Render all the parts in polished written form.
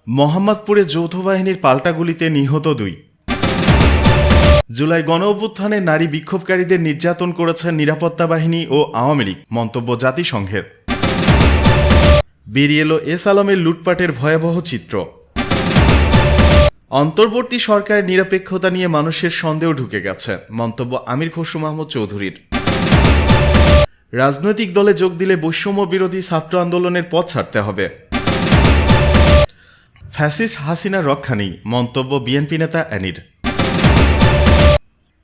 মোহাম্মদপুরে যৌথ বাহিনীর পাল্টা গুলিতে নিহত 2। জুলাই গণঅভ্যুত্থানে নারী বিক্ষোভকারীদের নির্যাতন করেছে নিরাপত্তা বাহিনী ও আওয়ামী লীগ, মন্তব্য জাতিসংঘের। বেরিয়ে এলো এস আলমের লুটপাটের ভয়াবহ চিত্র। অন্তর্বর্তী সরকারের নিরপেক্ষতা নিয়ে মানুষের সন্দেহ ঢুকে গেছে, মন্তব্য আমির খসরু মাহমুদ চৌধুরীর। রাজনৈতিক দলে যোগ দিলে বৈষম্য বিরোধী ছাত্র আন্দোলনের পথ ছাড়তে হবে। ফ্যাসিস্ট হাসিনার রক্ষা নেই, মন্তব্য বিএনপি নেতা অ্যানির।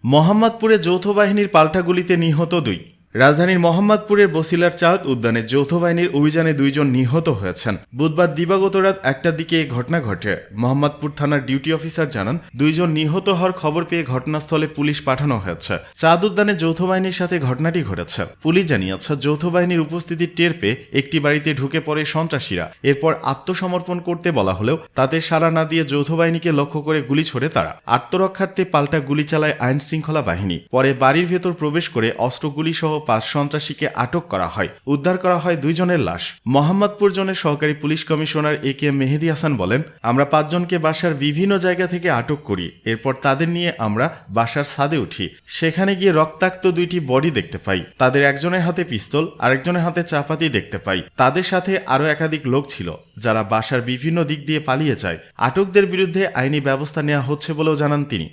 মোহাম্মদপুরে যৌথ বাহিনীর পাল্টা গুলিতে নিহত 2। রাজধানীর মোহাম্মদপুরের বসিলার চাঁদ উদ্যানে যৌথ বাহিনীর অভিযানে 2 জন নিহত হয়েছেন। বুধবার দিবাগত রাত 1টার দিকে এই ঘটনা ঘটে। মোহাম্মদপুর থানার ডিউটি অফিসার জানান, 2 জন নিহত হওয়ার খবর পেয়ে ঘটনাস্থলে পুলিশ পাঠানো হয়েছে। চাঁদ উদ্যানে যৌথ বাহিনীর সাথে ঘটনাটি ঘটেছে। পুলিশ জানিয়েছে, যৌথ বাহিনীর উপস্থিতি টের পেয়ে একটি বাড়িতে ঢুকে পড়ে সন্ত্রাসীরা। এরপর আত্মসমর্পণ করতে বলা হলেও তাতে সাড়া না দিয়ে যৌথ বাহিনীকে লক্ষ্য করে গুলি ছোড়ে তারা। আত্মরক্ষার্থে পাল্টা গুলি চালায় আইন শৃঙ্খলা বাহিনী। পরে বাড়ির ভেতর প্রবেশ করে অস্ত্রগুলি সহ 5 সন্ত্রাসীকে আটক করা হয়। উদ্ধার করা হয় 2 জনের লাশ। মোহাম্মদপুর জোনের সহকারী পুলিশ কমিশনার AK মেহেদী হাসান বলেন, আমরা 5 জনকে বাসার বিভিন্ন জায়গা থেকে আটক করি। এরপর তাদের নিয়ে আমরা বাসার ছাদে উঠি। সেখানে গিয়ে রক্তাক্ত 2টি বডি দেখতে পাই। তাদের একজনের হাতে পিস্তল, আরেকজনের হাতে চাপাতি দেখতে পাই। তাদের সাথে আরও একাধিক লোক ছিল যারা বাসার বিভিন্ন দিক দিয়ে পালিয়ে যায়। আটকদের বিরুদ্ধে আইনি ব্যবস্থা নেওয়া হচ্ছে বলেও জানান তিনি।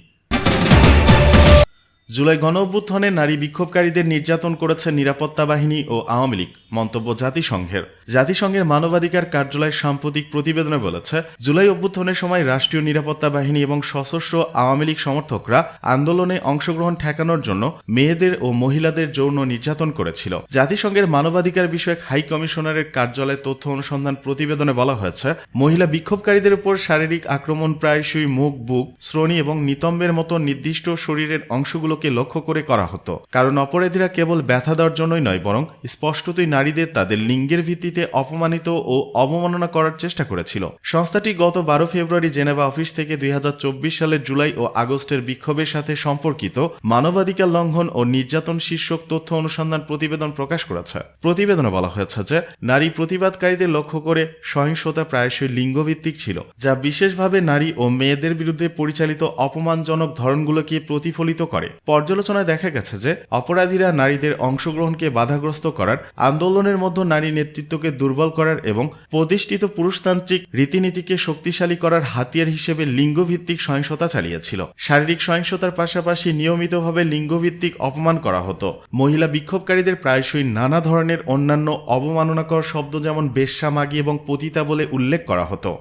জুলাই গণঅভ্যুত্থানে নারী বিক্ষোভকারীদের নির্যাতন করেছে নিরাপত্তা বাহিনী ও আওয়ামী লীগ, মন্তব্য জাতিসংঘের। জাতিসংঘের মানবাধিকার কার্যালয়ের সাম্প্রতিক প্রতিবেদনে বলেছে, জুলাই অভ্যুত্থানের সময় রাষ্ট্রীয় নিরাপত্তা বাহিনী এবং সশস্ত্র আওয়ামী লীগ সমর্থকরা আন্দোলনে অংশগ্রহণ ঠেকানোর জন্য মেয়েদের ও মহিলাদের যৌন নির্যাতন করেছিল। জাতিসংঘের মানবাধিকার বিষয়ক হাই কমিশনারের কার্যালয়ের তথ্য অনুসন্ধান প্রতিবেদনে বলা হয়েছে, মহিলা বিক্ষোভকারীদের উপর শারীরিক আক্রমণ প্রায়শই মুখ, বুক, শ্রোণী এবং নিতম্বের মতো নির্দিষ্ট শরীরের অংশগুলো লক্ষ্য করে করা হতো। কারণ অপরাধীরা কেবল ব্যথা দেওয়ার জন্যই নয়, বরং স্পষ্টতই নারীদের তাদের লিঙ্গের ভিত্তিতে অপমানিত ও অবমাননা করার চেষ্টা করেছিল। সংস্থাটি গত 12 ফেব্রুয়ারি জেনেভা অফিস থেকে 2024 সালের জুলাই ও আগস্টের বিক্ষোভের সাথে সম্পর্কিত মানবাধিকার লঙ্ঘন ও নির্যাতন শীর্ষক তথ্য অনুসন্ধান প্রতিবেদন প্রকাশ করেছে। প্রতিবেদনে বলা হয়েছে যে নারী প্রতিবাদকারীদের লক্ষ্য করে সহিংসতা প্রায়শই লিঙ্গভিত্তিক ছিল, যা বিশেষভাবে নারী ও মেয়েদের বিরুদ্ধে পরিচালিত অপমানজনক ধরনগুলোকে প্রতিফলিত করে। পর্যালোচনায় দেখা গেছে যে অপরাধীরা নারীদের অংশগ্রহণকে বাধাগ্রস্ত করার, আন্দোলনের মধ্যে নারী নেতৃত্বকে দুর্বল করার এবং প্রতিষ্ঠিত পুরুষতান্ত্রিক রীতিনীতিকে শক্তিশালী করার হাতিয়ার হিসেবে লিঙ্গভিত্তিক সহিংসতা চালিয়েছিল। শারীরিক সহিংসতার পাশাপাশি নিয়মিতভাবে লিঙ্গভিত্তিক অপমান করা হতো। মহিলা বিক্ষোভকারীদের প্রায়শই নানা ধরনের অন্যান্য অবমাননাকর শব্দ যেমন বেশ্যা, মাগী এবং পতিতা বলে উল্লেখ করা হতো।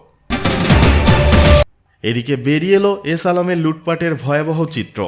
এদিকে বেরিয়ে এলো এস আলমের লুটপাটের ভয়াবহ চিত্র।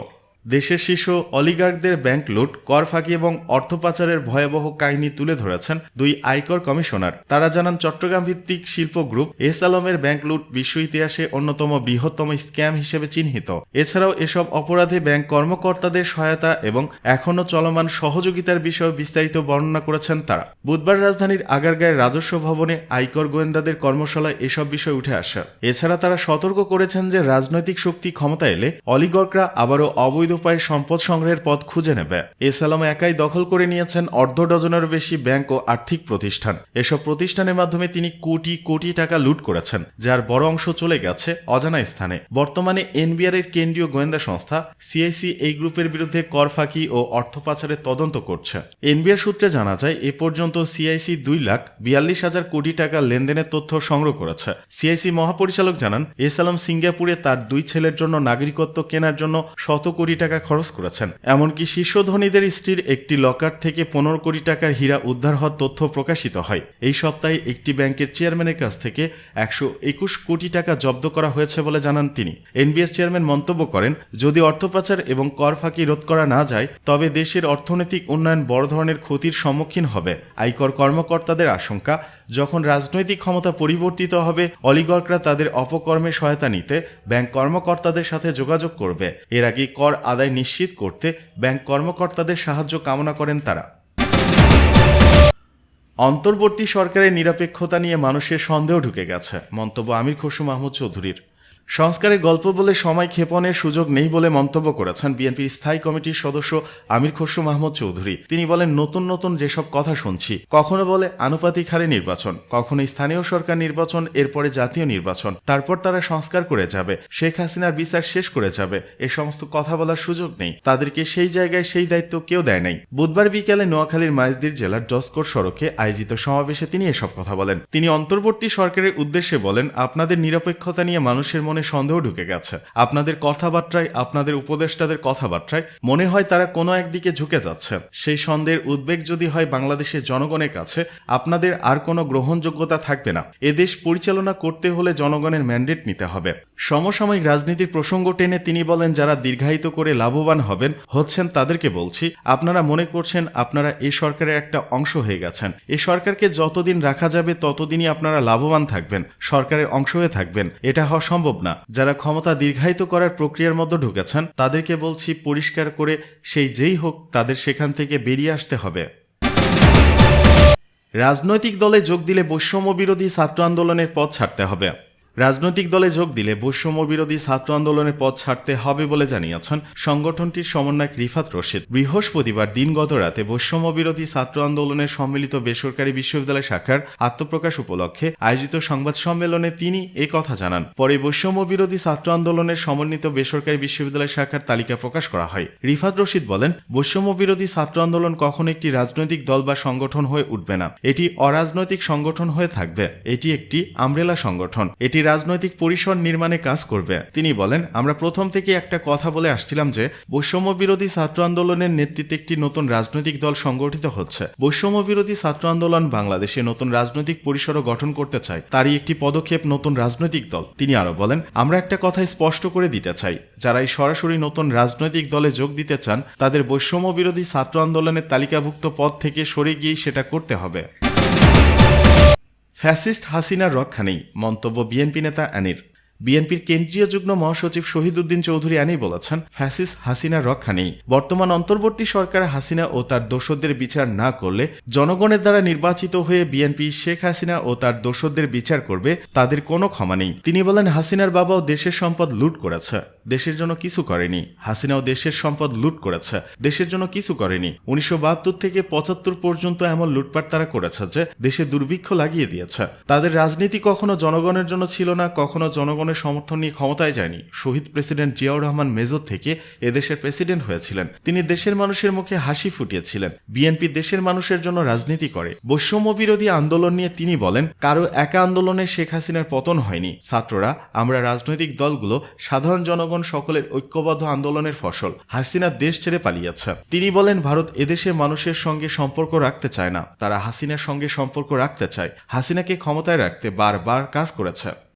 দেশের শীর্ষ অলিগার্কদের ব্যাংক লুট, কর ফাঁকি এবং অর্থ পাচারের ভয়াবহ কাহিনী তুলে ধরেছেন 2 আয়কর কমিশনার। তারা জানান, চট্টগ্রাম ভিত্তিক শিল্প গ্রুপ এস আলমের ব্যাংক লুট বিশ্ব ইতিহাসে অন্যতম বৃহত্তম স্ক্যাম হিসেবে চিহ্নিত। এছাড়াও এসব অপরাধে ব্যাংক কর্মকর্তাদের সহায়তা এবং এখনও চলমান সহযোগিতার বিষয়ে বিস্তারিত বর্ণনা করেছেন তারা। বুধবার রাজধানীর আগারগাঁয়ের রাজস্ব ভবনে আয়কর গোয়েন্দাদের কর্মশালায় এসব বিষয় উঠে আসে। এছাড়া তারা সতর্ক করেছেন যে রাজনৈতিক শক্তি ক্ষমতা এলে অলিগার্করা আবারও অবৈধ উপায়ে সম্পদ সংগ্রহের পথ খুঁজে নেবে। এস আলম একাই দখল করে নিয়েছেন অর্ধ ডজনেরও বেশি ব্যাংক ও আর্থিক প্রতিষ্ঠান। এসব প্রতিষ্ঠানের মাধ্যমে তিনি কোটি কোটি টাকা লুট করেছেন, যার বড় অংশ চলে গেছে অজানা স্থানে। বর্তমানে NBR এর কেন্দ্রীয় গোয়েন্দা সংস্থা CIC এই গ্রুপের বিরুদ্ধে কর ফাঁকি ও অর্থ পাচারের তদন্ত করছে। NBR সূত্রে জানা যায়, এ পর্যন্ত CIC 2,42,000 কোটি টাকা লেনদেনের তথ্য সংগ্রহ করেছে। CIC মহাপরিচালক জানান, এস আলম সিঙ্গাপুরে তার 2 ছেলের জন্য নাগরিকত্ব কেনার জন্য শত কোটি টাকা খরচ করেছেন। এমনকি শীর্ষ ধনীদের স্ত্রীর একটি লকার থেকে 15 কোটি টাকার হীরা উদ্ধার হওয়ার তথ্য প্রকাশিত হয়। এই সপ্তাহে একটি ব্যাংকের চেয়ারম্যানের কাছ থেকে 121 কোটি টাকা জব্দ করা হয়েছে বলে জানান তিনি। NBR চেয়ারম্যান মন্তব্য করেন, যদি অর্থ পাচার এবং কর ফাঁকি রোধ করা না যায়, তবে দেশের অর্থনৈতিক উন্নয়ন বড় ধরনের ক্ষতির সম্মুখীন হবে। আয়কর কর্মকর্তাদের আশঙ্কা, যখন রাজনৈতিক ক্ষমতা পরিবর্তিত হবে, অলিগার্করা তাদের অপকর্মে সহায়তা নিতে ব্যাংক কর্মকর্তাদের সাথে যোগাযোগ করবে। এর আগে কর আদায় নিশ্চিত করতে ব্যাংক কর্মকর্তাদের সাহায্য কামনা করেন তারা। অন্তর্বর্তী সরকারের নিরপেক্ষতা নিয়ে মানুষের সন্দেহ ঢুকে গেছে, মন্তব্য আমির খসরু মাহমুদ চৌধুরীর। সংস্কারের গল্প বলে সময় ক্ষেপণের সুযোগ নেই বলে মন্তব্য করেছেন বিএনপির স্থায়ী কমিটির সদস্য আমির খসরু মাহমুদ চৌধুরী। তিনি বলেন, নতুন নতুন যেসব কথা শুনছি, কখনো বলে আনুপাতিক হারে নির্বাচন, কখনো স্থানীয় সরকার নির্বাচন, এরপরে জাতীয় নির্বাচন, তারপর তারা সংস্কার করে যাবে, শেখ হাসিনার বিচার শেষ করে যাবে, এ সমস্ত কথা বলার সুযোগ নেই। তাদেরকে সেই জায়গায় সেই দায়িত্ব কেউ দেয় নাই। বুধবার বিকেলে নোয়াখালীর মাইজদির জেলার জসকোট সড়কে আয়োজিত সমাবেশে তিনি এসব কথা বলেন। তিনি অন্তর্বর্তী সরকারের উদ্দেশ্যে বলেন, আপনাদের নিরপেক্ষতা নিয়ে মানুষের মনে সন্দেহ ঢুকে গেছে। আপনাদের কথাবার্তায়, আপনাদের উপদেষ্টাদের কথাবার্তায় মনে হয় তারা কোনো একদিকে ঝুঁকে যাচ্ছে। সেই সন্দেহের উদ্বেগ যদি হয় বাংলাদেশের জনগণের কাছে, আপনাদের আর কোনো গ্রহণযোগ্যতা থাকবে না। এদেশ পরিচালনা করতে হলে জনগণের ম্যান্ডেট নিতে হবে। সমসাময়িক রাজনীতির প্রসঙ্গ টেনে তিনি বলেন, যারা দীর্ঘায়িত করে লাভবান হচ্ছেন তাদেরকে বলছি, আপনারা মনে করছেন আপনারা এই সরকারের একটা অংশ হয়ে গেছেন। এই সরকারকে যতদিন রাখা যাবে ততদিনই আপনারা লাভবান থাকবেন, সরকারের অংশ হয়ে থাকবেন। এটা হওয়া সম্ভব না। যারা ক্ষমতা দীর্ঘায়িত করার প্রক্রিয়ার মধ্যে ঢুকেছেন তাদেরকে বলছি, পরিষ্কার করে সেই যেই হোক তাদের সেখান থেকে বেরিয়ে আসতে হবে। রাজনৈতিক দলে যোগ দিলে বৈষম্য বিরোধী ছাত্র আন্দোলনের পথ ছাড়তে হবে। রাজনৈতিক দলে যোগ দিলে বৈষম্য বিরোধী ছাত্র আন্দোলনের পথ ছাড়তে হবে বলে জানিয়েছেন সংগঠনটির সমন্বয়ক রিফাত রশিদ। বৃহস্পতিবার দিনগত রাতে বৈষম্য বিরোধী ছাত্র আন্দোলনের সম্মিলিত বেসরকারি বিশ্ববিদ্যালয় শাখার আত্মপ্রকাশ উপলক্ষে আয়োজিত সংবাদ সম্মেলনে তিনি এই কথা জানান। পরে বৈষম্য বিরোধী ছাত্র আন্দোলনের সমন্বিত বেসরকারি বিশ্ববিদ্যালয় শাখার তালিকা প্রকাশ করা হয়। রিফাত রশিদ বলেন, বৈষম্য বিরোধী ছাত্র আন্দোলন কখনো একটি রাজনৈতিক দল বা সংগঠন হয়ে উঠবে না। এটি অরাজনৈতিক সংগঠন হয়ে থাকবে। এটি একটি আমব্রেলা সংগঠন। এটি রাজনৈতিক পরিসর নির্মাণে কাজ করবে। তিনি বলেন, আমরা প্রথম থেকে একটা কথা বলে আসছিলাম যে বৈষম্য বিরোধী ছাত্র আন্দোলনের নেতৃত্বে একটি নতুন রাজনৈতিক দল সংগঠিত হচ্ছে। বৈষম্য বিরোধী ছাত্র আন্দোলন বাংলাদেশে নতুন রাজনৈতিক পরিসরও গঠন করতে চায়। তারই একটি পদক্ষেপ নতুন রাজনৈতিক দল। তিনি আরো বলেন, আমরা একটা কথা স্পষ্ট করে দিতে চাই, যারা এই সরাসরি নতুন রাজনৈতিক দলে যোগ দিতে চান তাদের বৈষম্য বিরোধী ছাত্র আন্দোলনের তালিকাভুক্ত পদ থেকে সরে গিয়েই সেটা করতে হবে। ফ্যাসিস্ট হাসিনার রক্ষা নেই, মন্তব্য বিএনপি নেতা আনির। বিএনপির কেন্দ্রীয় যুগ্ম মহাসচিব শহীদউদ্দিন চৌধুরী আনি বলেছেন, ফ্যাসিস্ট হাসিনার রক্ষা নেই। বর্তমান অন্তর্বর্তী সরকার হাসিনা ও তার দোসরদের বিচার না করলে জনগণের দ্বারা নির্বাচিত হয়ে বিএনপি শেখ হাসিনা ও তার দোসরদের বিচার করবে, তাদের কোনো ক্ষমা নেই। তিনি বলেন, হাসিনার বাবাও দেশের সম্পদ লুট করেছে, দেশের জন্য কিছু করেনি। হাসিনাও দেশের সম্পদ লুট করেছে, দেশের জন্য কিছু করেনি। 1972 থেকে 75 পর্যন্ত এমন লুটপাট তারা করেছে যে দেশে দুর্ভিক্ষ লাগিয়ে দিয়েছে। তাদের রাজনীতি কখনো জনগণের জন্য ছিল না, কখনো জনগণের সমর্থন নিয়ে ক্ষমতায় যায়নি। শহীদ প্রেসিডেন্ট জিয়াউর রহমান মেজর থেকে এদেশের প্রেসিডেন্ট হয়েছিলেন। তিনি দেশের মানুষের মুখে হাসি ফুটিয়েছিলেন। বিএনপি দেশের মানুষের জন্য রাজনীতি করে। বৈষম্য বিরোধী আন্দোলন নিয়ে তিনি বলেন, কারো একা আন্দোলনে শেখ হাসিনার পতন হয়নি। ছাত্ররা, আমরা রাজনৈতিক দলগুলো, সাধারণ জনগণ সকলের ঐক্যবদ্ধ আন্দোলনের ফসল। হাসিনা দেশ ছেড়ে পালিয়েছে। তিনি বলেন, ভারত এদেশের মানুষের সঙ্গে সম্পর্ক রাখতে চায় না, তারা হাসিনার সঙ্গে সম্পর্ক রাখতে চায়। হাসিনাকে ক্ষমতায় রাখতে বারবার কাজ করেছে।